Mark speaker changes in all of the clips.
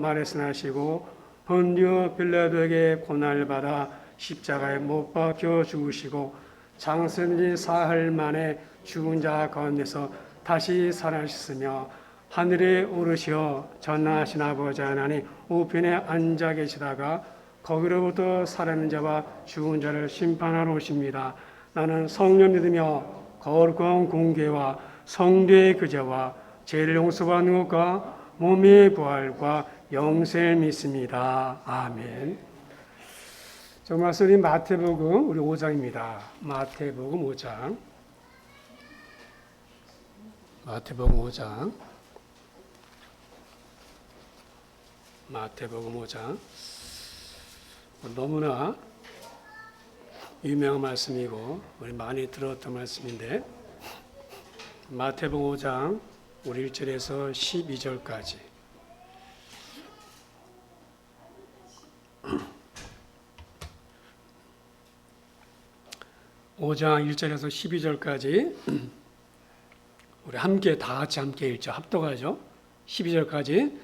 Speaker 1: 말에서 나시고 본디오 빌라도에게 고난을 받아 십자가에 못 박혀 죽으시고 장세일이 사흘 만에 죽은 자 가운데서 다시 살아나셨으며 하늘에 오르시어 전능하신 아버지 하나님 우편에 앉아 계시다가 거기로부터 살아있는 자와 죽은 자를 심판하러 오십니다. 나는 성령 믿으며 거룩한 공개와 성도의 교제와 죄를 용서받는 것과 몸의 부활과 영생을 믿습니다. 아멘. 정말 우리 마태복음 우리 5장입니다. 마태복음 5장. 마태복음 5장. 마태복음 5장. 너무나 유명한 말씀이고 우리 많이 들었던 말씀인데 마태복음 5장 우리 1절에서 12절까지 5장 1절에서 12절까지 우리 함께 다 같이 함께 읽죠. 합독하죠. 12절까지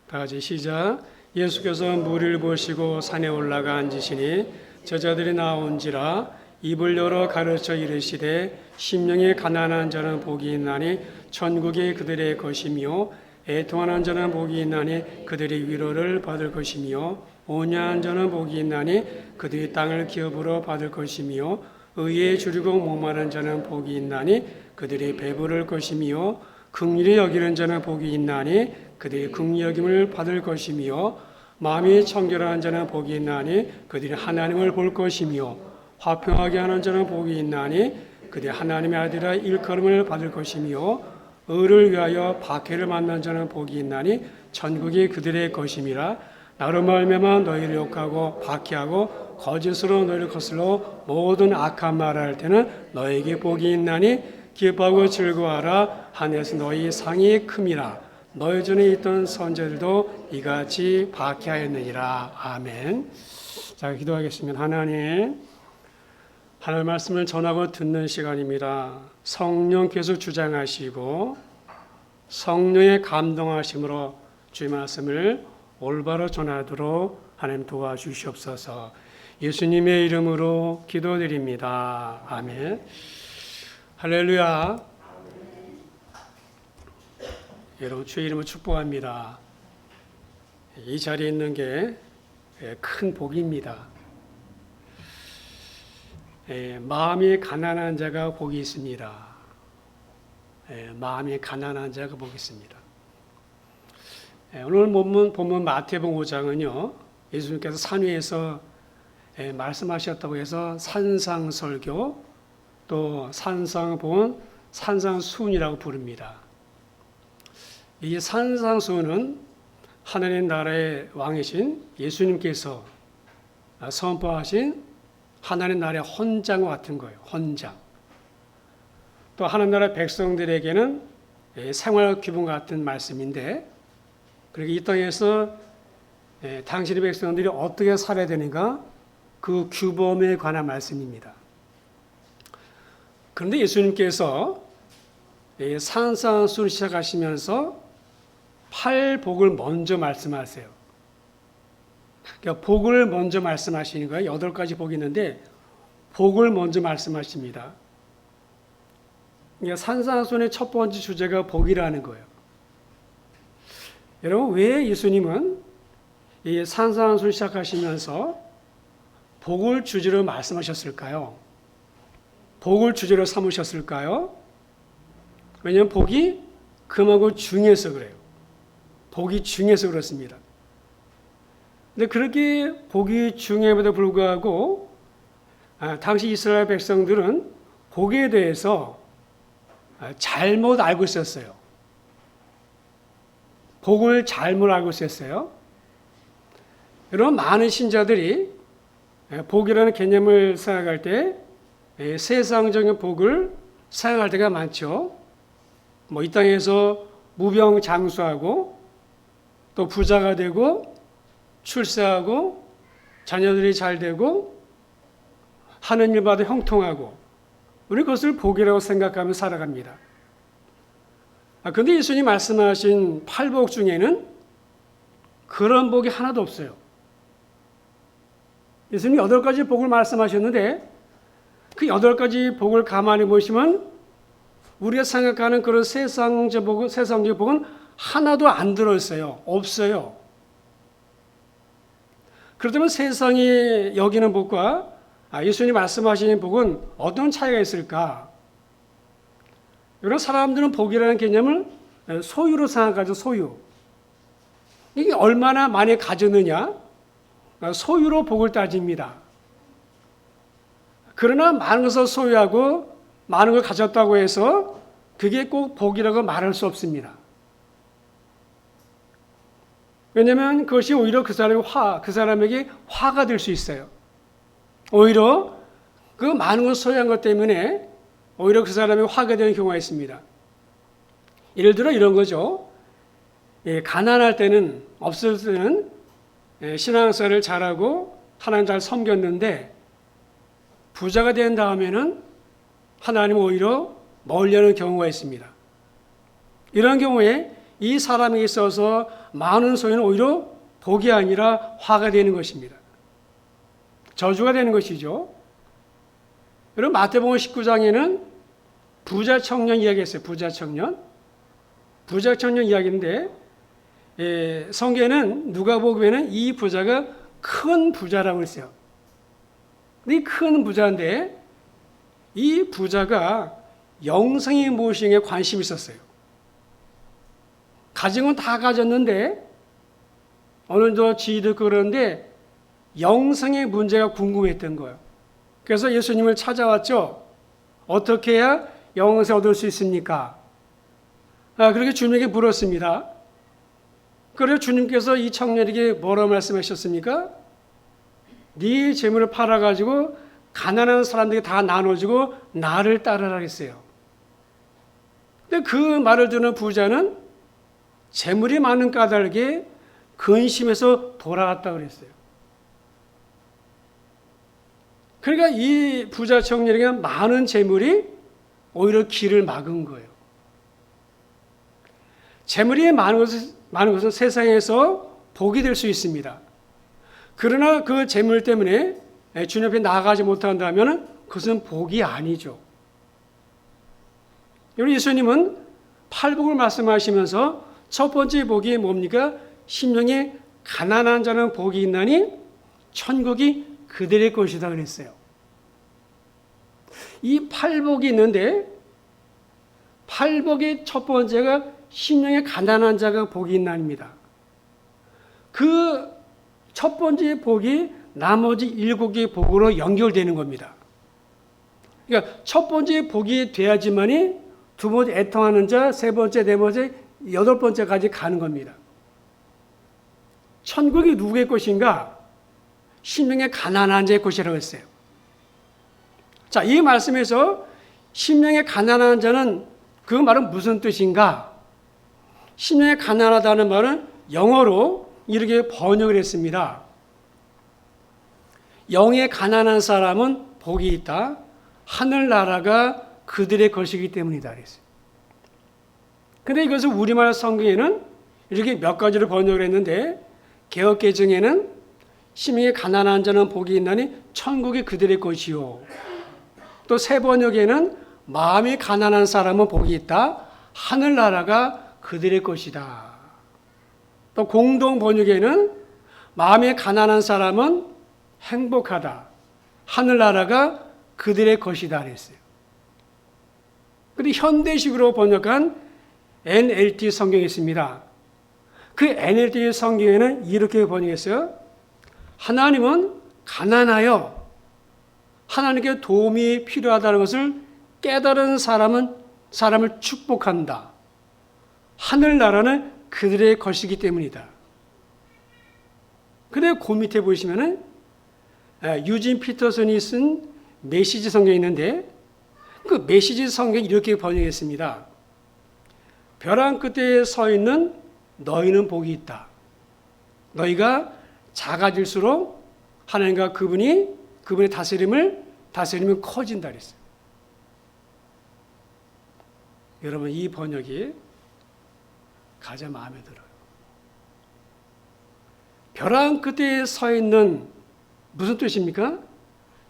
Speaker 1: 다 같이 시작. 예수께서 무리를 보시고 산에 올라가 앉으시니 제자들이 나온지라 입을 열어 가르쳐 이르시되 심령이 가난한 자는 복이 있나니 천국이 그들의 것이며 애통하는 자는 복이 있나니 그들이 위로를 받을 것이며 온유한 자는 복이 있나니 그들이 땅을 기업으로 받을 것이며 의에 줄이고 목마른 자는 복이 있나니 그들이 배부를 것이며 긍휼히 여기는 자는 복이 있나니 그들이 긍휼히 여김을 받을 것이며 마음이 청결한 자는 복이 있나니 그들이 하나님을 볼 것이며 화평하게 하는 자는 복이 있나니 그들이 하나님의 아들이라 일컬음을 받을 것이며 의를 위하여 박해를 만난 자는 복이 있나니 천국이 그들의 것임이라. 나로 말미암아 너희를 욕하고 박해하고 거짓으로 너희를 거슬러 모든 악한 말을 할 때는 너희에게 복이 있나니 기뻐하고 즐거워하라. 하늘에서 너희 상이 큼이라. 너희 전에 있던 선자들도 이같이 박해하였느니라. 아멘. 자, 기도하겠습니다. 하나님 말씀을 전하고 듣는 시간입니다. 성령께서 주장하시고 성령의 감동하심으로 주의 말씀을 올바로 전하도록 하나님 도와주시옵소서. 예수님의 이름으로 기도드립니다. 아멘. 할렐루야. 여러분 주의 이름을 축복합니다. 이 자리에 있는 게 큰 복입니다. 마음이 가난한 자가 복이 있습니다. 마음이 가난한 자가 복이 있습니다. 오늘 본문 마태복음 5장은요. 예수님께서 산 위에서 말씀하셨다고 해서 산상설교 또 산상본, 산상수훈이라고 부릅니다. 이 산상수훈은 하나님 나라의 왕이신 예수님께서 선포하신 하나님 나라의 헌장과 같은 거예요. 헌장. 또 하나님 나라 백성들에게는 생활 규범 같은 말씀인데 그렇게 이 땅에서 당신의 백성들이 어떻게 살아야 되는가 그 규범에 관한 말씀입니다. 그런데 예수님께서 산상수훈을 시작하시면서 8복을 먼저 말씀하세요. 그러니까 복을 먼저 말씀하시는 거예요. 8가지 복이 있는데 복을 먼저 말씀하십니다. 그러니까 산상수훈의 첫 번째 주제가 복이라는 거예요. 여러분 왜 예수님은 이 산상수훈을 시작하시면서 복을 주제로 말씀하셨을까요? 복을 주제로 삼으셨을까요? 왜냐하면 복이 그만큼 중요해서 그래요. 복이 중요해서 그렇습니다. 근데 그렇게 복이 중요함에도 불구하고 당시 이스라엘 백성들은 복에 대해서 잘못 알고 있었어요. 복을 잘못 알고 있었어요. 여러분 많은 신자들이 복이라는 개념을 생각할 때 세상적인 복을 생각할 때가 많죠. 이 땅에서 무병장수하고 또 부자가 되고 출세하고 자녀들이 잘 되고 하는 일마다 형통하고 우리 그것을 복이라고 생각하며 살아갑니다. 그런데 예수님 말씀하신 8복 중에는 그런 복이 하나도 없어요. 예수님이 8가지 복을 말씀하셨는데 그 8가지 복을 가만히 보시면 우리가 생각하는 그런 세상적 복은 하나도 안 들어있어요. 없어요. 그렇다면 세상이 여기는 복과 예수님이 말씀하시는 복은 어떤 차이가 있을까? 이런 사람들은 복이라는 개념을 소유로 생각하죠. 소유. 이게 얼마나 많이 가졌느냐? 소유로 복을 따집니다. 그러나 많은 것을 소유하고 많은 걸 가졌다고 해서 그게 꼭 복이라고 말할 수 없습니다. 왜냐하면 그것이 오히려 그 사람에게 화가 될 수 있어요. 오히려 그 많은 걸 소유한 것 때문에 오히려 그 사람에게 화가 되는 경우가 있습니다. 예를 들어 이런 거죠. 가난할 때는, 없을 때는 신앙생활을 잘하고 하나님 잘 섬겼는데 부자가 된 다음에는 하나님 오히려 멀려는 경우가 있습니다. 이런 경우에 이 사람에게 있어서 많은 소유는 오히려 복이 아니라 화가 되는 것입니다. 저주가 되는 것이죠. 여러분 마태복음 19장에는 부자 청년 이야기했어요. 부자 청년 이야기인데 성경에는 누가복음에는 이 부자가 큰 부자라고 했어요. 근데 이 큰 부자인데 이 부자가 영생의 무엇인가에 관심이 있었어요. 가진 건 다 가졌는데 어느 정도 지위도 그러는데 영생의 문제가 궁금했던 거예요. 그래서 예수님을 찾아왔죠. 어떻게 해야 영생 얻을 수 있습니까? 그렇게 주님에게 물었습니다. 그래서 주님께서 이 청년에게 뭐라고 말씀하셨습니까? 네 재물을 팔아가지고 가난한 사람들에게 다 나눠주고 나를 따르라 했어요. 근데 그 말을 듣는 부자는 재물이 많은 까닭에 근심해서 돌아갔다 그랬어요. 그러니까 이 부자 청년에게 많은 재물이 오히려 길을 막은 거예요. 재물이 많은 것은 세상에서 복이 될 수 있습니다. 그러나 그 재물 때문에 주님 앞에 나아가지 못한다면 그것은 복이 아니죠. 여러분 예수님은 팔복을 말씀하시면서 첫 번째 복이 뭡니까? 심령에 가난한 자는 복이 있나니 천국이 그들의 것이다 그랬어요. 이 팔복이 있는데 팔복의 첫 번째가 심령에 가난한 자가 복이 있나입니다. 그 첫 번째 복이 나머지 7개의 복으로 연결되는 겁니다. 그러니까 첫 번째 복이 돼야지만이 두 번째 애통하는 자, 세 번째, 네 번째, 8번째까지 가는 겁니다. 천국이 누구의 것인가? 심령에 가난한 자의 것이라고 했어요. 자, 이 말씀에서 심령에 가난한 자는 그 말은 무슨 뜻인가? 심령에 가난하다는 말은 영어로 이렇게 번역을 했습니다. 영에 가난한 사람은 복이 있다. 하늘나라가 그들의 것이기 때문이다 그랬어요. 근데 이것을 우리말 성경에는 이렇게 몇 가지로 번역을 했는데 개역개정에는 심령에 가난한 자는 복이 있나니 천국이 그들의 것이요. 또 새 번역에는 마음이 가난한 사람은 복이 있다. 하늘나라가 그들의 것이다. 또 공동 번역에는 마음이 가난한 사람은 행복하다. 하늘나라가 그들의 것이다 그랬어요. 그런데 현대식으로 번역한 NLT 성경이 있습니다. 그 NLT 성경에는 이렇게 번역했어요. 하나님은 가난하여 하나님께 도움이 필요하다는 것을 깨달은 사람을 축복한다. 하늘나라는 그들의 것이기 때문이다. 그런데 그 밑에 보시면은 유진 피터슨이 쓴 메시지 성경이 있는데 그 메시지 성경이 이렇게 번역했습니다. 벼랑 끝에 서 있는 너희는 복이 있다. 너희가 작아질수록 하나님과 그분의 다스리면 커진다 그랬어요. 여러분 이 번역이 가장 마음에 들어요. 벼랑 끝에 서 있는 무슨 뜻입니까?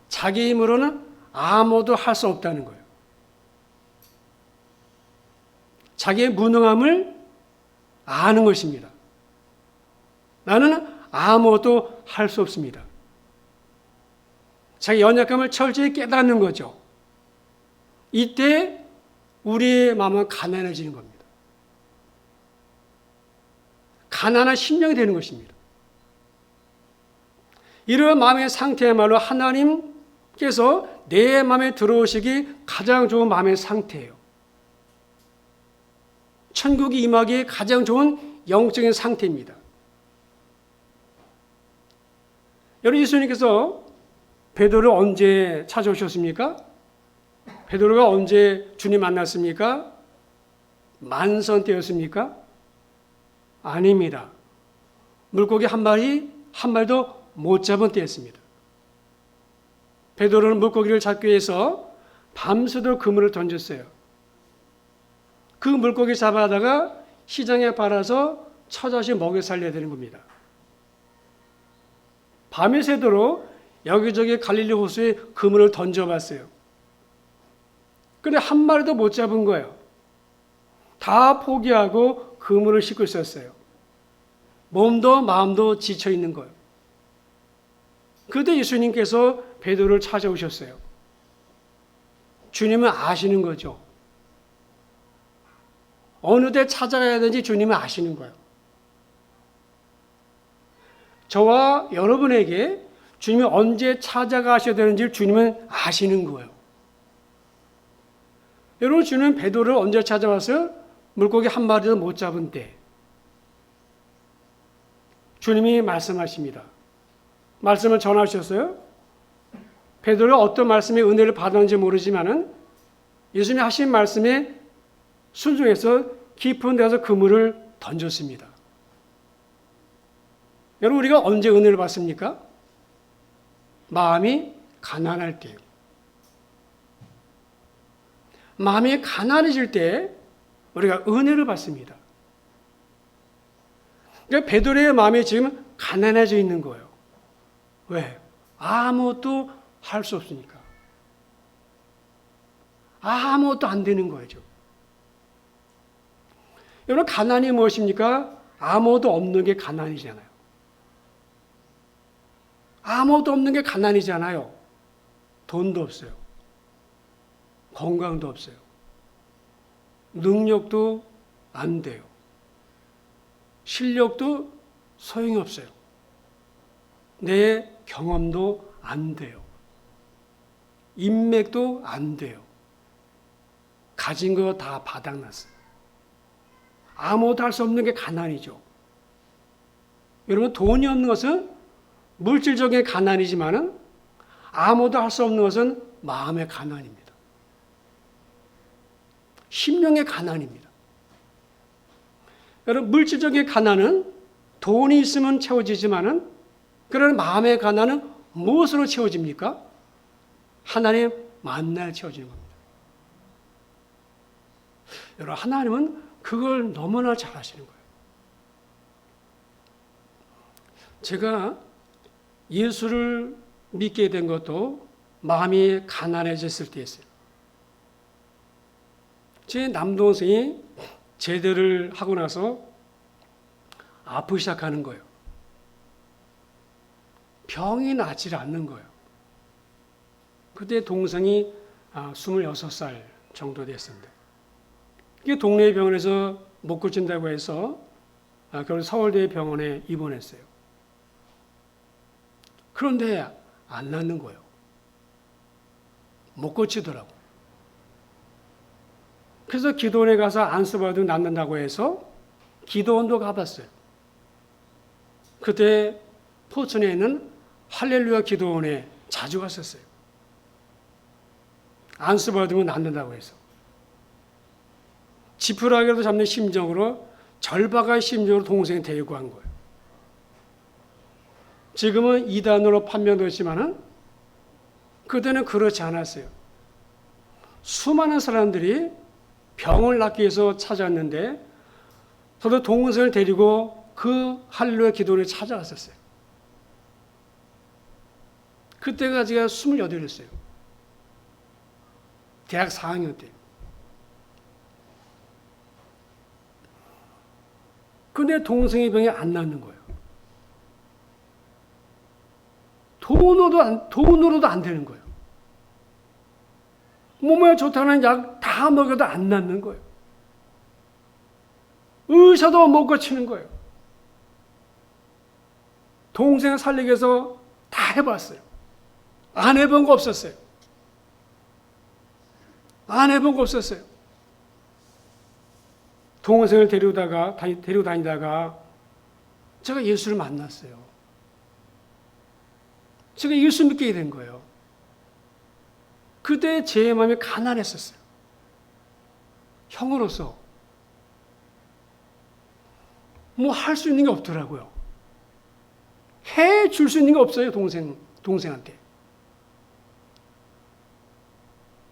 Speaker 1: 자기 힘으로는 아무도 할 수 없다는 거예요. 자기의 무능함을 아는 것입니다. 나는 아무것도 할 수 없습니다. 자기 연약함을 철저히 깨닫는 거죠. 이때 우리의 마음은 가난해지는 겁니다. 가난한 심령이 되는 것입니다. 이러한 마음의 상태야말로 하나님께서 내 마음에 들어오시기 가장 좋은 마음의 상태예요. 천국이 임하기에 가장 좋은 영적인 상태입니다. 여러분, 예수님께서 베드로를 언제 찾아오셨습니까? 베드로가 언제 주님 만났습니까? 만선 때였습니까? 아닙니다. 물고기 한 마리도 못 잡은 때였습니다. 베드로는 물고기를 잡기 위해서 밤새도록 그물을 던졌어요. 그 물고기 잡아다가 시장에 팔아서 처자식 먹여 살려야 되는 겁니다. 밤이 새도록 여기저기 갈릴리 호수에 그물을 던져봤어요. 근데 한 마리도 못 잡은 거예요. 다 포기하고 그물을 싣고 있었어요. 몸도 마음도 지쳐 있는 거예요. 그때 예수님께서 베드로를 찾아오셨어요. 주님은 아시는 거죠. 어느 데 찾아가야 되는지 주님은 아시는 거예요. 저와 여러분에게 주님이 언제 찾아가셔야 되는지 주님은 아시는 거예요. 여러분, 주님은 베드로를 언제 찾아왔어요? 물고기 한 마리도 못 잡은 때. 주님이 말씀하십니다. 말씀을 전하셨어요. 베드로가 어떤 말씀의 은혜를 받았는지 모르지만은 예수님이 하신 말씀에 순종해서 깊은 데서 그물을 던졌습니다. 여러분, 우리가 언제 은혜를 받습니까? 마음이 가난할 때요. 마음이 가난해질 때 우리가 은혜를 받습니다. 그러니까 베드로의 마음이 지금 가난해져 있는 거예요. 왜? 아무것도 할 수 없으니까. 아무것도 안 되는 거죠. 여러분, 가난이 무엇입니까? 아무것도 없는 게 가난이잖아요. 아무것도 없는 게 가난이잖아요. 돈도 없어요. 건강도 없어요. 능력도 안 돼요. 실력도 소용이 없어요. 내 경험도 안 돼요. 인맥도 안 돼요. 가진 거 다 바닥났어요. 아무것도 할 수 없는 게 가난이죠. 여러분, 돈이 없는 것은 물질적인 가난이지만은 아무것도 할 수 없는 것은 마음의 가난입니다. 심령의 가난입니다. 여러분, 물질적인 가난은 돈이 있으면 채워지지만은 그런 마음의 가난은 무엇으로 채워집니까? 하나님 만나야 채워지는 겁니다. 여러분, 하나님은 그걸 너무나 잘 아시는 거예요. 제가 예수를 믿게 된 것도 마음이 가난해졌을 때였어요. 제 남동생이 제대를 하고 나서 아프기 시작하는 거예요. 병이 낫지 않는 거예요. 그때 동생이 26살 정도 됐었는데, 이게 동네 병원에서 못 고친다고 해서 결국 서울대 병원에 입원했어요. 그런데 안 낫는 거예요. 못 고치더라고. 그래서 기도원에 가서 안수 받으면 낫는다고 해서 기도원도 가봤어요. 그때 포천에 있는 할렐루야 기도원에 자주 갔었어요. 안수 받으면 낫는다고 해서. 지푸라기라도 잡는 심정으로, 절박한 심정으로 동생이 데리고 간 거예요. 지금은 이단으로 판명됐지만은 그때는 그렇지 않았어요. 수많은 사람들이 병을 낫기 위해서 찾았는데, 저도 동생을 데리고 그 할렐루야 기도를 찾아갔었어요. 그때가 제가 28이었어요. 대학 4학년 때. 근데 동생의 병이 안 낫는 거예요. 돈으로도 안 되는 거예요. 몸에 좋다는 약 다 먹여도 안 낫는 거예요. 의사도 못 고치는 거예요. 동생 살리기 위해서 다 해봤어요. 안 해본 거 없었어요. 안 해본 거 없었어요. 동생을 데리고 다니다가 제가 예수를 만났어요. 제가 예수 믿게 된 거예요. 그때 제 마음이 가난했었어요. 형으로서 뭐 할 수 있는 게 없더라고요. 해 줄 수 있는 게 없어요. 동생한테.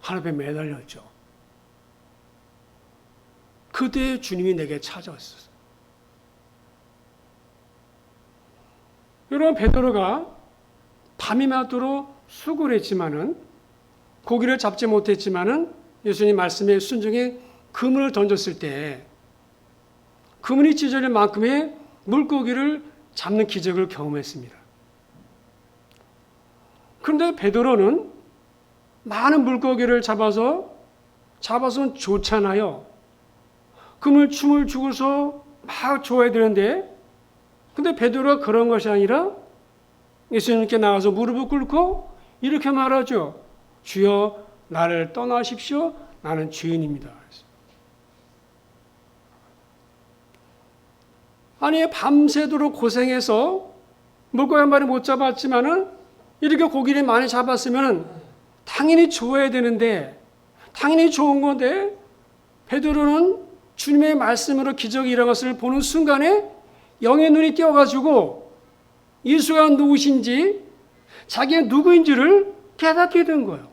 Speaker 1: 하나님에 매달렸죠. 그때 주님이 내게 찾아왔었어요. 여러분, 베드로가 밤이 맞도록 수고를 했지만은, 고기를 잡지 못했지만은 예수님 말씀에 순종해 그물을 던졌을 때 그물이 찢어질 만큼의 물고기를 잡는 기적을 경험했습니다. 그런데 베드로는 많은 물고기를 잡아서는 좋잖아요. 그물 춤을 추고서 막 좋아야 되는데, 근데 베드로가 그런 것이 아니라 예수님께 나가서 무릎을 꿇고 이렇게 말하죠. 주여, 나를 떠나십시오. 나는 죄인입니다. 아니, 밤새도록 고생해서 물고기 한 마리 못 잡았지만은 이렇게 고기를 많이 잡았으면 당연히 좋아야 되는데, 당연히 좋은 건데, 베드로는 주님의 말씀으로 기적이 일어난 것을 보는 순간에 영의 눈이 띄어가지고 예수가 누구신지, 자기가 누구인지를 깨닫게 된 거예요.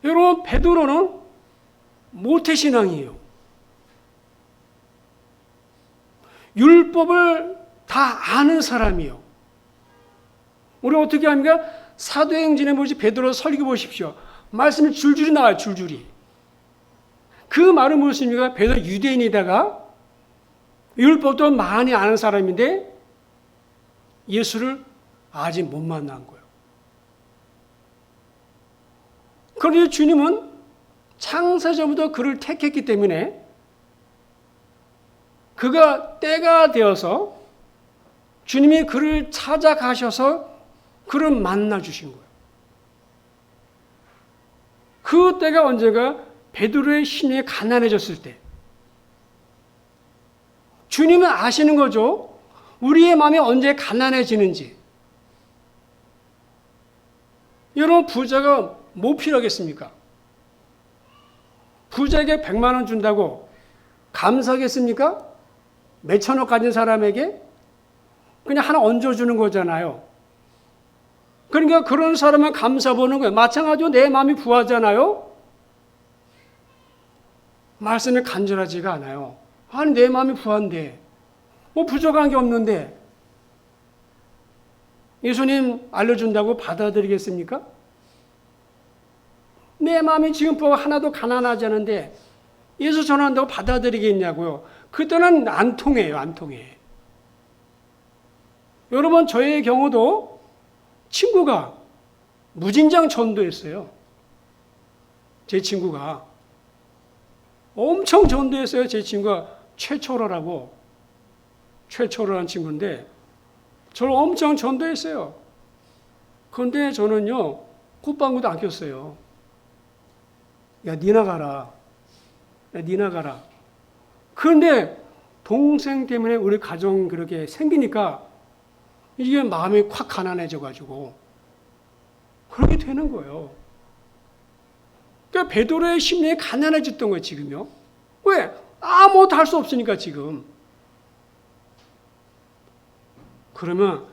Speaker 1: 여러분, 베드로는 모태신앙이에요. 율법을 다 아는 사람이에요. 우리 어떻게 합니까? 사도행전에 보시 베드로 설교 보십시오. 말씀이 줄줄이 나와요. 줄줄이. 그 말은 무엇입니까? 베드로 유대인이다가 율법도 많이 아는 사람인데 예수를 아직 못 만난 거예요. 그런데 주님은 창세전부터 그를 택했기 때문에 그가 때가 되어서 주님이 그를 찾아가셔서 그를 만나 주신 거예요. 그 때가 언제가 베드로의 심령이 가난해졌을 때. 주님은 아시는 거죠. 우리의 마음이 언제 가난해지는지. 여러분, 부자가 뭐 필요하겠습니까? 부자에게 100만 원 준다고 감사하겠습니까? 몇천억 가진 사람에게 그냥 하나 얹어주는 거잖아요. 그러니까 그런 사람은 감사 보는 거예요. 마찬가지로 내 마음이 부하잖아요. 말씀이 간절하지가 않아요. 아니, 내 마음이 부한데 뭐 부족한 게 없는데 예수님 알려준다고 받아들이겠습니까? 내 마음이 지금 하나도 가난하지 않은데 예수 전한다고 받아들이겠냐고요. 그때는 안 통해요. 안 통해. 여러분, 저의 경우도 친구가 무진장 전도했어요. 제 친구가 엄청 전도했어요. 제 친구가 최초로라는 친구인데 저를 엄청 전도했어요. 그런데 저는요, 꽃방구도 안 꼈어요. 야, 니나 가라. 야, 니나 가라. 그런데 동생 때문에 우리 가정 그렇게 생기니까 이게 마음이 확 가난해져가지고 그렇게 되는 거예요. 그러니까 베드로의 심령이 가난해졌던 거예요, 지금요. 왜? 아무것도 할 수 없으니까 지금. 그러면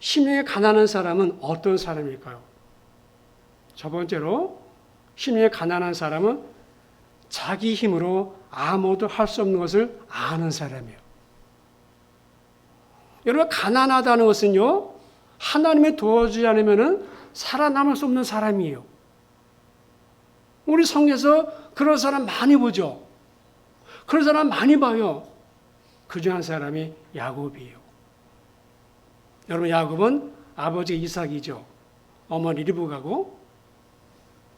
Speaker 1: 심령이 가난한 사람은 어떤 사람일까요? 첫 번째로 심령이 가난한 사람은 자기 힘으로 아무도 할 수 없는 것을 아는 사람이에요. 여러분, 가난하다는 것은요, 하나님이 도와주지 않으면 살아남을 수 없는 사람이에요. 우리 성경에서 그런 사람 많이 보죠. 그런 사람 많이 봐요. 그중 한 사람이 야곱이에요. 여러분, 야곱은 아버지 이삭이죠. 어머니 리브가고,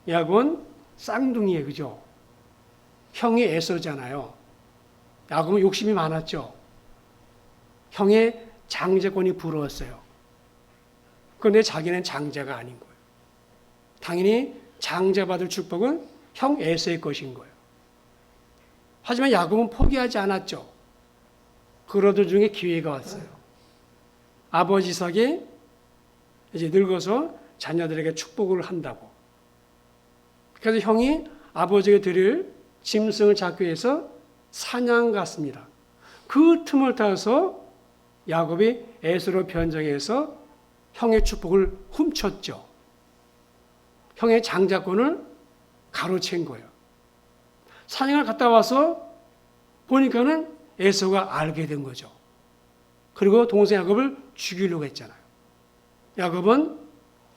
Speaker 1: 야곱은 쌍둥이에요. 그죠? 형이 에서잖아요. 야곱은 욕심이 많았죠. 형의 장자권이 부러웠어요. 그런데 자기는 장자가 아닌 거예요. 당연히 장자받을 축복은 형 에서의 것인 거예요. 하지만 야곱은 포기하지 않았죠. 그러던 중에 기회가 왔어요. 아버지 이삭이 이제 늙어서 자녀들에게 축복을 한다고. 그래서 형이 아버지에게 드릴 짐승을 잡기 위해서 사냥 갔습니다. 그 틈을 타서 야곱이 에서로 변장해서 형의 축복을 훔쳤죠. 형의 장자권을 가로챈 거예요. 사냥을 갔다 와서 보니까는 에서가 알게 된 거죠. 그리고 동생 야곱을 죽이려고 했잖아요. 야곱은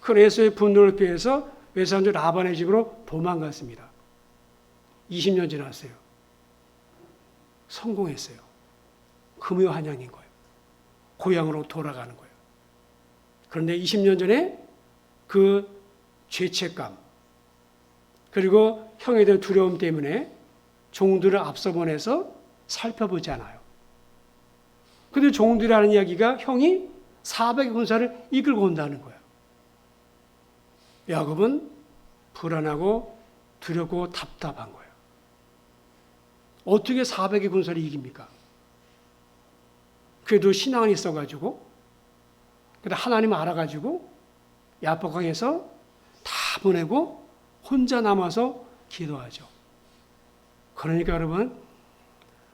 Speaker 1: 그 에서의 분노를 피해서 외삼촌 라반의 집으로 도망갔습니다. 20년 지났어요. 성공했어요. 금요한양인 거예요. 고향으로 돌아가는 거예요. 그런데 20년 전에 그 죄책감 그리고 형에 대한 두려움 때문에 종들을 앞서 보내서 살펴보지 않아요. 그런데 종들이라는 이야기가 형이 400의 군사를 이끌고 온다는 거예요. 야곱은 불안하고 두렵고 답답한 거예요. 어떻게 400의 군사를 이깁니까? 그래도 신앙이 있어가지고, 그래도 하나님 알아가지고, 야복강에서 다 보내고, 혼자 남아서 기도하죠. 그러니까 여러분,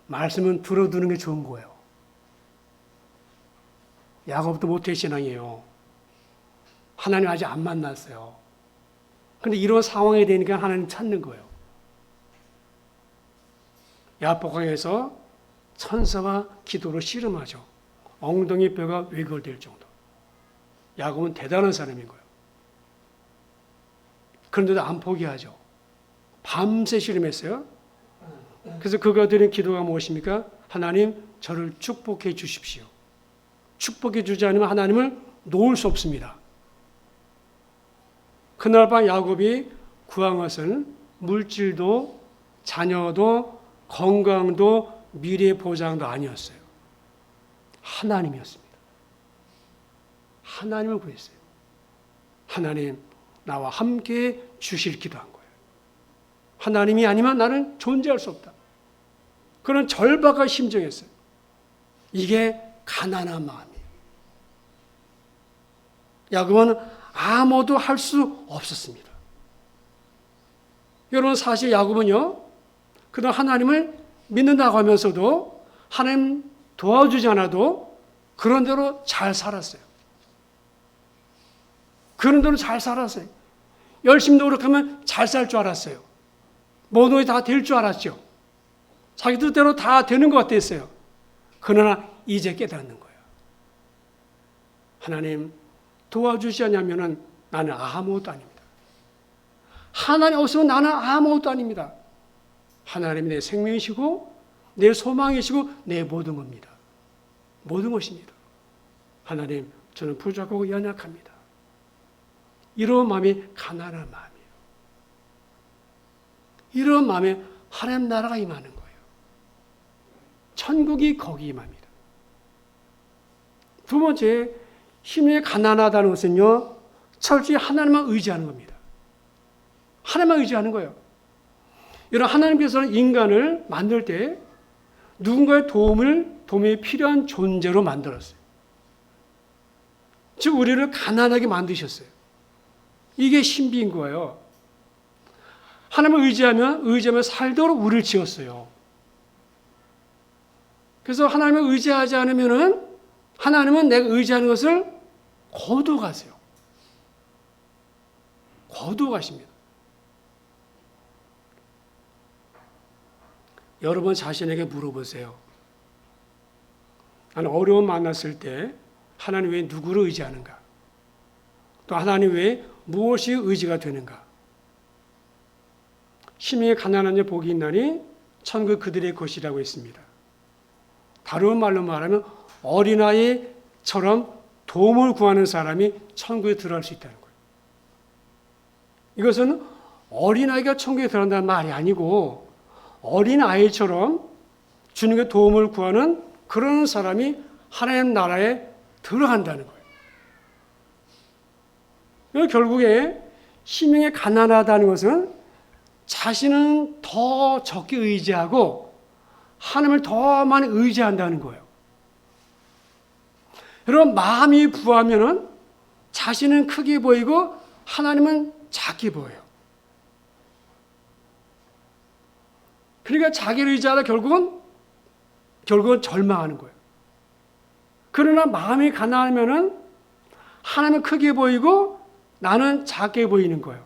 Speaker 1: 말씀은 들어두는 게 좋은 거예요. 야곱도 모태신앙이에요. 하나님 아직 안 만났어요. 근데 이런 상황이 되니까 하나님 찾는 거예요. 야복강에서 천사와 기도로 씨름하죠. 엉덩이 뼈가 왜골될 정도. 야곱은 대단한 사람인 거예요. 그런데도 안 포기하죠. 밤새 씨름했어요. 그래서 그가 드린 기도가 무엇입니까? 하나님, 저를 축복해 주십시오. 축복해 주지 않으면 하나님을 놓을 수 없습니다. 그날 밤 야곱이 구한 것은 물질도 자녀도 건강도 미래 보장도 아니었어요. 하나님이었습니다. 하나님을 구했어요. 하나님, 나와 함께 주실 기도한 거예요. 하나님이 아니면 나는 존재할 수 없다. 그런 절박한 심정이었어요. 이게 가난한 마음이에요. 야곱은 아무도 할 수 없었습니다. 여러분, 사실 야곱은요, 그동안 하나님을 믿는다고 하면서도 하나님 도와주지 않아도 그런 대로 잘 살았어요. 그런 대로 잘 살았어요. 열심히 노력하면 잘 살 줄 알았어요. 모든 것이 다 될 줄 알았죠. 자기 뜻대로 다 되는 것 같았어요. 그러나 이제 깨닫는 거예요. 하나님 도와주지 않냐면 나는 아무것도 아닙니다. 하나님 없으면 나는 아무것도 아닙니다. 하나님이 내 생명이시고 내 소망이시고 내 모든 겁니다. 모든 것입니다. 하나님, 저는 부족하고 연약합니다. 이런 마음이 가난한 마음이에요. 이런 마음에 하나님 나라가 임하는 거예요. 천국이 거기 임합니다. 두 번째, 힘이 가난하다는 것은요, 철저히 하나님만 의지하는 겁니다. 하나님만 의지하는 거예요. 여러분, 하나님께서는 인간을 만들 때 누군가의 도움이 필요한 존재로 만들었어요. 즉, 우리를 가난하게 만드셨어요. 이게 신비인 거예요. 하나님을 의지하며 살도록 우리를 지었어요. 그래서 하나님을 의지하지 않으면은 하나님은 내가 의지하는 것을 거두어 가세요. 거두어 가십니다. 여러분 자신에게 물어보세요. 나는 어려움 만났을 때 하나님 외에 누구를 의지하는가? 또 하나님 외에 무엇이 의지가 되는가? 심히 가난한 자 복이 있나니 천국 그들의 것이라고 했습니다. 다른 말로 말하면 어린아이처럼 도움을 구하는 사람이 천국에 들어갈 수 있다는 거예요. 이것은 어린아이가 천국에 들어간다는 말이 아니고 어린아이처럼 주님께 도움을 구하는 그런 사람이 하나님 나라에 들어간다는 거예요. 결국에 심령이 가난하다는 것은 자신은 더 적게 의지하고 하나님을 더 많이 의지한다는 거예요. 여러분, 마음이 부하면은 자신은 크게 보이고 하나님은 작게 보여요. 그러니까 자기를 의지하다 결국은 절망하는 거예요. 그러나 마음이 가난하면은 하나님은 크게 보이고 나는 작게 보이는 거예요.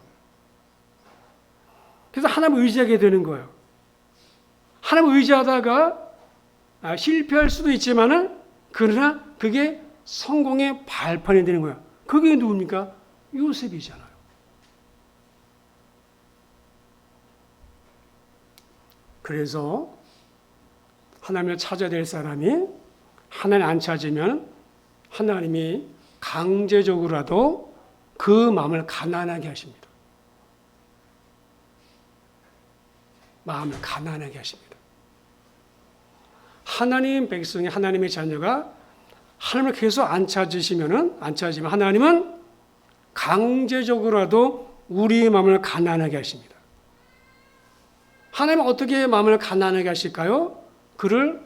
Speaker 1: 그래서 하나님을 의지하게 되는 거예요. 하나님을 의지하다가 실패할 수도 있지만은 그러나 그게 성공의 발판이 되는 거예요. 그게 누굽니까? 요셉이잖아요. 그래서 하나님을 찾아야 될 사람이 하나님 안 찾으면 하나님이 강제적으로라도 그 마음을 가난하게 하십니다. 마음을 가난하게 하십니다. 하나님 백성이 하나님의 자녀가 하나님을 계속 안 찾으시면 하나님은 강제적으로라도 우리의 마음을 가난하게 하십니다. 하나님은 어떻게 마음을 가난하게 하실까요? 그를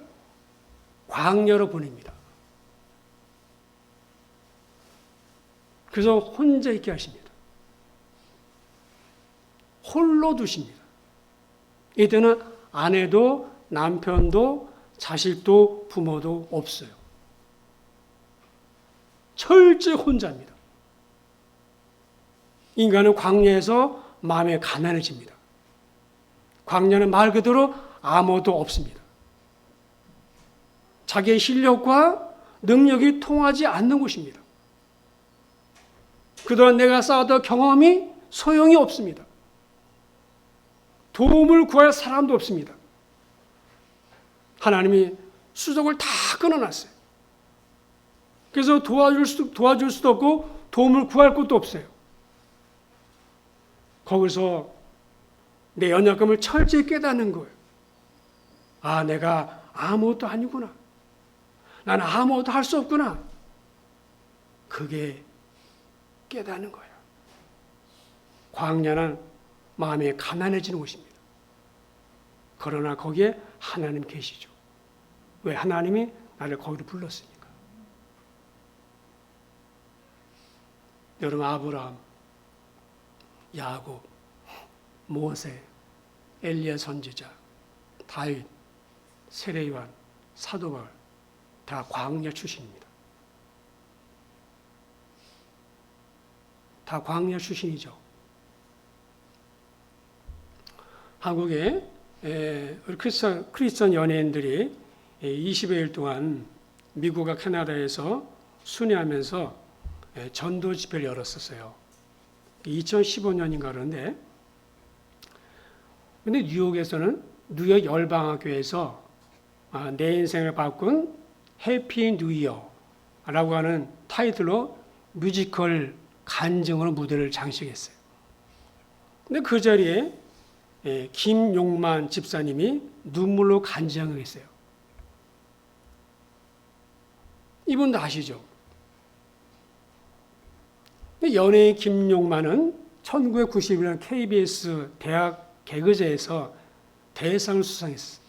Speaker 1: 광야로 보냅니다. 그래서 혼자 있게 하십니다. 홀로 두십니다. 이때는 아내도 남편도 자식도 부모도 없어요. 철저히 혼자입니다. 인간은 광야에서 마음에 가난해집니다. 광야는 말 그대로 아무것도 없습니다. 자기의 실력과 능력이 통하지 않는 곳입니다. 그동안 내가 쌓았던 경험이 소용이 없습니다. 도움을 구할 사람도 없습니다. 하나님이 수족을 다 끊어놨어요. 그래서 도와줄 수도 없고 도움을 구할 곳도 없어요. 거기서 내 연약함을 철저히 깨닫는 거예요. 아, 내가 아무것도 아니구나. 나는 아무것도 할 수 없구나. 그게 깨닫는 거예요. 광야는 마음이 가난해지는 곳입니다. 그러나 거기에 하나님 계시죠. 왜? 하나님이 나를 거기로 불렀으니까. 여러분, 아브라함, 야곱, 모세, 엘리야 선지자, 다윗, 세례요한, 사도 바울 다 광야 출신입니다. 다 광야 출신이죠. 한국에 우리 크리스천 연예인들이 20여일 동안 미국과 캐나다에서 순회하면서 전도 집회를 열었었어요. 2015년인가 그런데, 근데 뉴욕에서는 뉴욕 열방학교에서 내 인생을 바꾼 해피 뉴이어라고 하는 타이틀로 뮤지컬 간증으로 무대를 장식했어요. 근데 그 자리에 김용만 집사님이 눈물로 간증을 했어요. 이분도 아시죠? 연예인 김용만은 1991년 KBS 대학 개그제에서 대상을 수상했어요.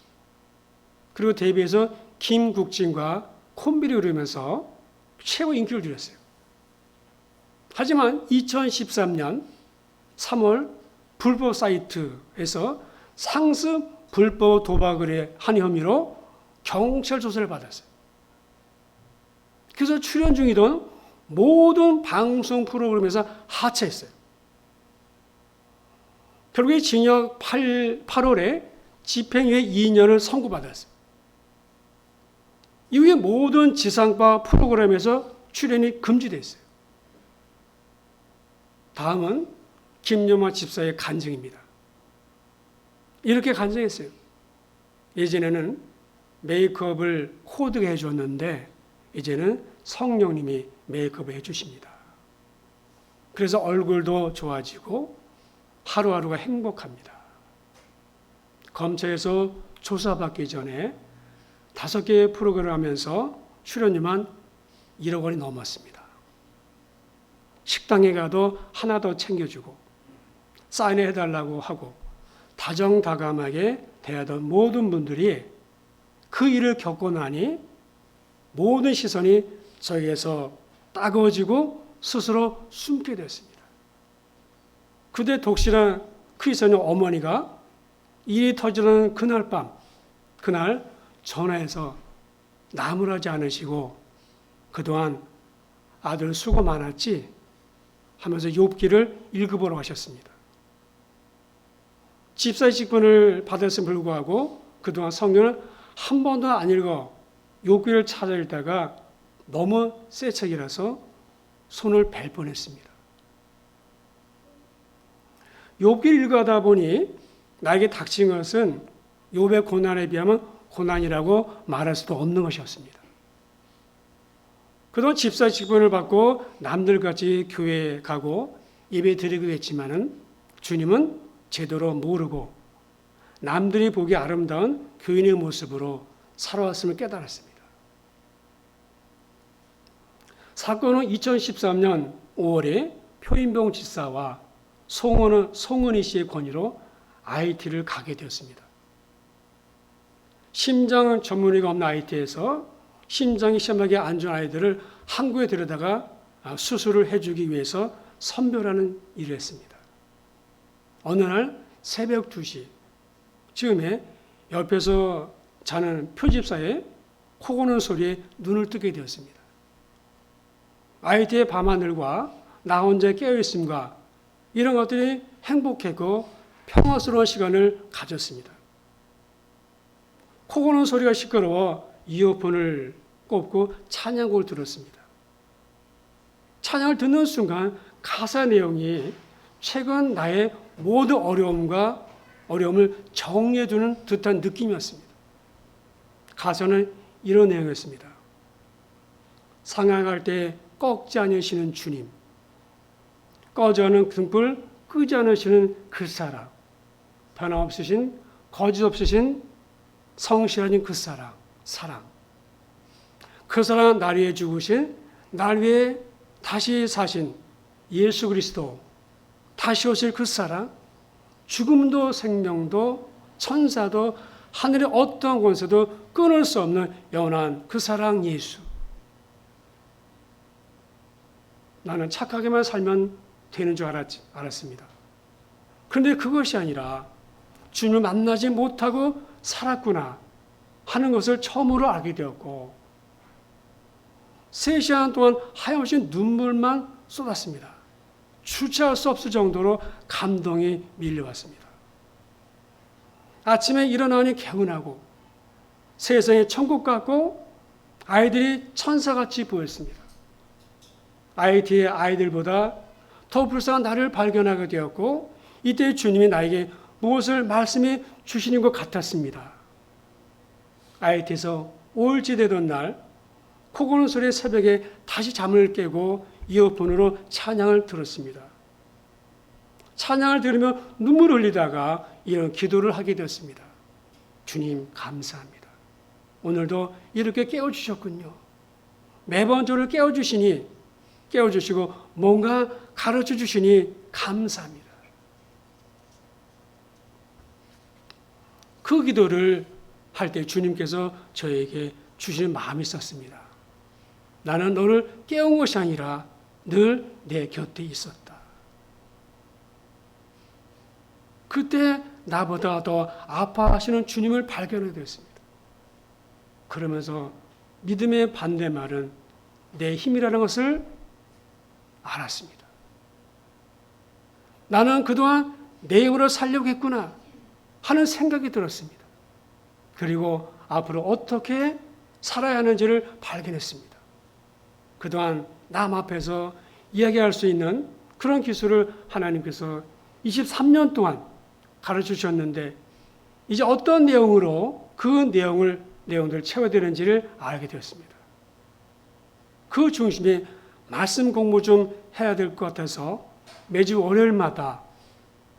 Speaker 1: 그리고 데뷔해서 김국진과 콤비를 이루면서 최고 인기를 누렸어요. 하지만 2013년 3월 불법 사이트에서 상습 불법 도박을 한 혐의로 경찰 조사를 받았어요. 그래서 출연 중이던 모든 방송 프로그램에서 하차했어요. 결국에 징역 8월에 집행유예 2년을 선고받았어요. 이후에 모든 지상파 프로그램에서 출연이 금지됐어요. 다음은 김여마 집사의 간증입니다. 이렇게 간증했어요. 예전에는 메이크업을 코드가 해줬는데 이제는 성령님이 메이크업을 해주십니다. 그래서 얼굴도 좋아지고 하루하루가 행복합니다. 검찰에서 조사받기 전에 5개의 프로그램을 하면서 출연료만 1억 원이 넘었습니다. 식당에 가도 하나 더 챙겨주고 사인해달라고 하고 다정다감하게 대하던 모든 분들이 그 일을 겪고 나니 모든 시선이 저에게서 따가워지고 스스로 숨게 됐습니다. 그때 독실한 크리스천의 어머니가 일이 터지는 그날 밤, 그날 전화해서 나무라지 않으시고 그동안 아들 수고 많았지 하면서 욥기를 읽어보러 하셨습니다. 집사의 직분을 받았음에 불구하고 그동안 성경을 한 번도 안 읽어 욥기를 찾아 읽다가 너무 새 책이라서 손을 벨 뻔했습니다. 욥기를 읽어가다 보니 나에게 닥친 것은 욥의 고난에 비하면 고난이라고 말할 수도 없는 것이었습니다. 그동안 집사 직분을 받고 남들같이 교회에 가고 예배 드리기도 했지만은 주님은 제대로 모르고 남들이 보기 아름다운 교인의 모습으로 살아왔음을 깨달았습니다. 사건은 2013년 5월에 표인봉 지사와 송은희 씨의 권유로 IT를 가게 되었습니다. 심장 전문의가 없는 IT에서 심장이 심하게 안 좋은 아이들을 한국에 데려다가 수술을 해주기 위해서 선별하는 일을 했습니다. 어느 날 새벽 2시 즈음에 옆에서 자는 표집사의 코 고는 소리에 눈을 뜨게 되었습니다. IT의 밤하늘과 나 혼자 깨어있음과 이런 것들이 행복했고 평화스러운 시간을 가졌습니다. 코 고는 소리가 시끄러워 이어폰을 꼽고 찬양곡을 들었습니다. 찬양을 듣는 순간 가사 내용이 최근 나의 모든 어려움을 정리해주는 듯한 느낌이었습니다. 가사는 이런 내용이었습니다. 상하갈 때 꺾지 않으시는 주님, 꺼져는 등불 끄지 않으시는 그 사랑, 변함없으신 거짓 없으신 성실하신 그 사랑, 그 사랑 날 위해 죽으신, 날 위해 다시 사신 예수 그리스도, 다시 오실 그 사랑, 죽음도 생명도 천사도 하늘의 어떠한 권세도 끊을 수 없는 영원한 그 사랑 예수. 나는 착하게만 살면 되는 줄 알았습니다. 그런데 그것이 아니라 주님을 만나지 못하고 살았구나 하는 것을 처음으로 알게 되었고 3시간 동안 하염없이 눈물만 쏟았습니다. 주체할 수 없을 정도로 감동이 밀려왔습니다. 아침에 일어나니 개운하고 세상이 천국 같고 아이들이 천사같이 보였습니다. IT의 아이들보다 더 불쌍한 나를 발견하게 되었고 이때 주님이 나에게 무엇을 말씀해 주시는 것 같았습니다. IT에서 오일지 되던 날 코 고는 소리의 새벽에 다시 잠을 깨고 이어폰으로 찬양을 들었습니다. 찬양을 들으며 눈물을 흘리다가 이런 기도를 하게 되었습니다. 주님 감사합니다. 오늘도 이렇게 깨워주셨군요. 매번 저를 깨워주시고 뭔가 가르쳐 주시니 감사합니다. 그 기도를 할 때 주님께서 저에게 주시는 마음이 있었습니다. 나는 너를 깨운 것이 아니라 늘 내 곁에 있었다. 그때 나보다 더 아파하시는 주님을 발견하게 되었습니다. 그러면서 믿음의 반대말은 내 힘이라는 것을 알았습니다. 나는 그동안 내 힘으로 살려고 했구나 하는 생각이 들었습니다. 그리고 앞으로 어떻게 살아야 하는지를 발견했습니다. 그동안 남 앞에서 이야기할 수 있는 그런 기술을 하나님께서 23년 동안 가르쳐 주셨는데 이제 어떤 내용으로 그 내용들을 채워야 되는지를 알게 되었습니다. 그 중심에 말씀 공부 좀 해야 될 것 같아서 매주 월요일마다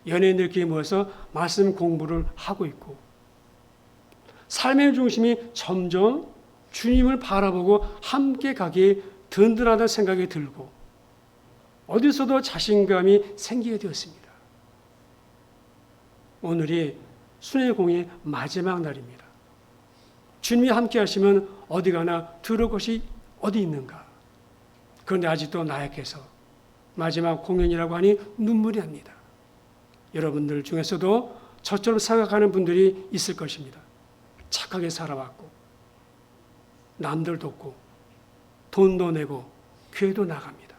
Speaker 1: 연예인들끼리 모여서 말씀 공부를 하고 있고 삶의 중심이 점점 주님을 바라보고 함께 가기에 든든하다는 생각이 들고 어디서도 자신감이 생기게 되었습니다. 오늘이 순회 공의 마지막 날입니다. 주님이 함께 하시면 어디 가나 들을 곳이 어디 있는가. 그런데 아직도 나약해서 마지막 공연이라고 하니 눈물이 납니다. 여러분들 중에서도 저처럼 생각하는 분들이 있을 것입니다. 착하게 살아왔고 남들 돕고 돈도 내고 교회도 나갑니다.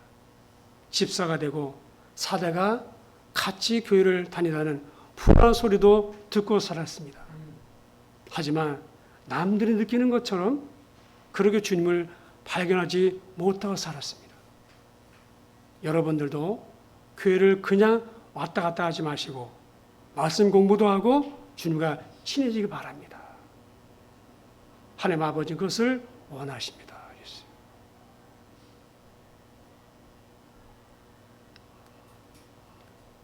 Speaker 1: 집사가 되고 사대가 같이 교회를 다니다는 불안한 소리도 듣고 살았습니다. 하지만 남들이 느끼는 것처럼 그렇게 주님을 발견하지 못하고 살았습니다. 여러분들도 교회를 그냥 왔다 갔다 하지 마시고 말씀 공부도 하고 주님과 친해지기 바랍니다. 하나님 아버지는 그것을 원하십니다.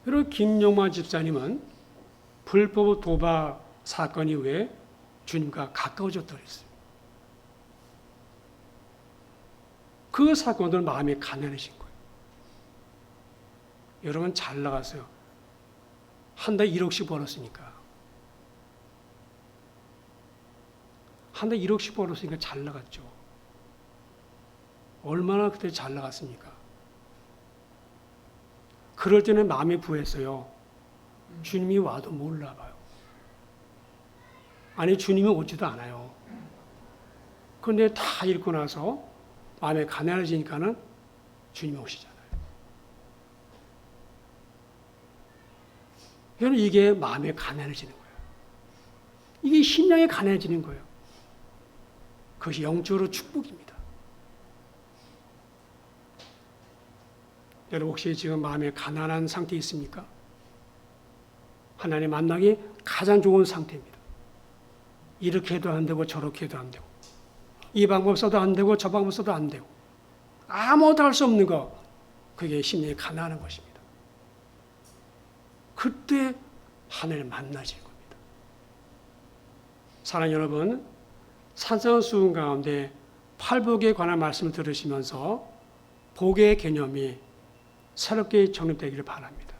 Speaker 1: 그리고 김용만 집사님은 불법 도박 사건 이후에 주님과 가까워졌다고 했어요. 그 사건은 마음이 가난해진 거예요. 여러분 잘 나갔어요. 한 달 1억씩 벌었으니까. 한 달 1억씩 벌었으니까 잘 나갔죠. 얼마나 그때 잘 나갔습니까? 그럴 때는 마음이 부했어요. 주님이 와도 몰라 봐요. 아니 주님이 오지도 않아요. 그런데 다 읽고 나서 마음에 가난해지니까는 주님이 오시잖아요. 여러분 이게 마음에 가난해지는 거예요. 이게 신령에 가난해지는 거예요. 그것이 영적으로 축복입니다. 여러분 혹시 지금 마음에 가난한 상태에 있습니까? 하나님 만나기 가장 좋은 상태입니다. 이렇게 해도 안 되고 저렇게 해도 안 되고 이 방법 써도 안 되고 저 방법 써도 안 되고 아무것도 할 수 없는 거 그게 심령이 가난한 것입니다. 그때 하나님을 만나실 겁니다. 사랑하는 여러분 산상수훈 가운데 팔복에 관한 말씀을 들으시면서 복의 개념이 새롭게 정립되기를 바랍니다.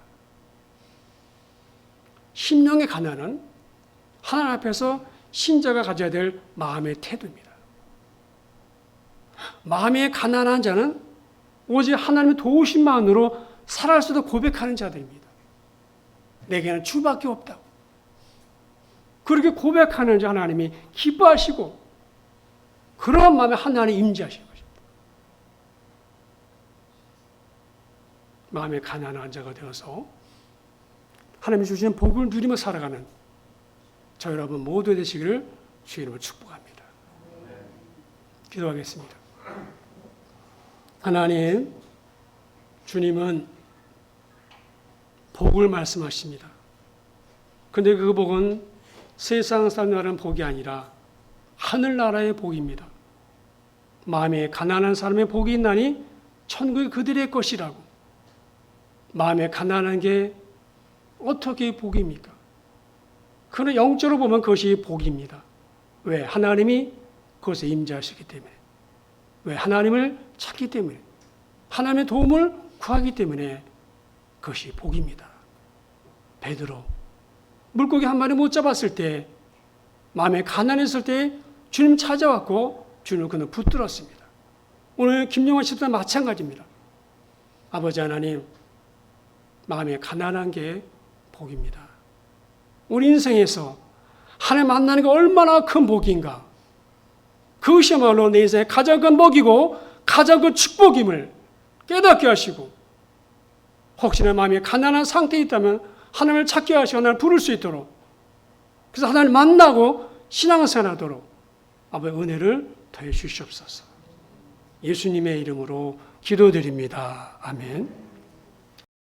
Speaker 1: 심령의 가난은 하나님 앞에서 신자가 가져야 될 마음의 태도입니다. 마음이 가난한 자는 오직 하나님의 도우심만으로 살아갈 수도 고백하는 자들입니다. 내게는 주밖에 없다고. 그렇게 고백하는 자 하나님이 기뻐하시고 그런 마음에 하나님 임재하시는 것입니다. 마음에 가난한 자가 되어서 하나님이 주시는 복을 누리며 살아가는 저 여러분 모두 되시기를 주의 이름으로 축복합니다. 기도하겠습니다. 하나님, 주님은 복을 말씀하십니다. 그런데 그 복은 세상 사람들은 복이 아니라 하늘나라의 복입니다. 마음에 가난한 사람의 복이 있나니 천국이 그들의 것이라고. 마음에 가난한 게 어떻게 복입니까? 그는 영적으로 보면 그것이 복입니다. 왜? 하나님이 그것에 임재하시기 때문에. 왜? 하나님을 찾기 때문에. 하나님의 도움을 구하기 때문에 그것이 복입니다. 베드로 물고기 한 마리 못 잡았을 때 마음에 가난했을 때 주님 찾아왔고 주님을 그는 붙들었습니다. 오늘 김용환 씨도 마찬가지입니다. 아버지 하나님 마음에 가난한 게 복입니다. 우리 인생에서 하나님 만나는 게 얼마나 큰 복인가. 그것이야말로 내 인생의 가장 큰 복이고 가장 큰 축복임을 깨닫게 하시고 혹시나 마음이 가난한 상태에 있다면 하나님을 찾게 하시고 하나님을 부를 수 있도록 그래서 하나님을 만나고 신앙생활하도록 아버지 은혜를 더해 주시옵소서. 예수님의 이름으로 기도드립니다. 아멘.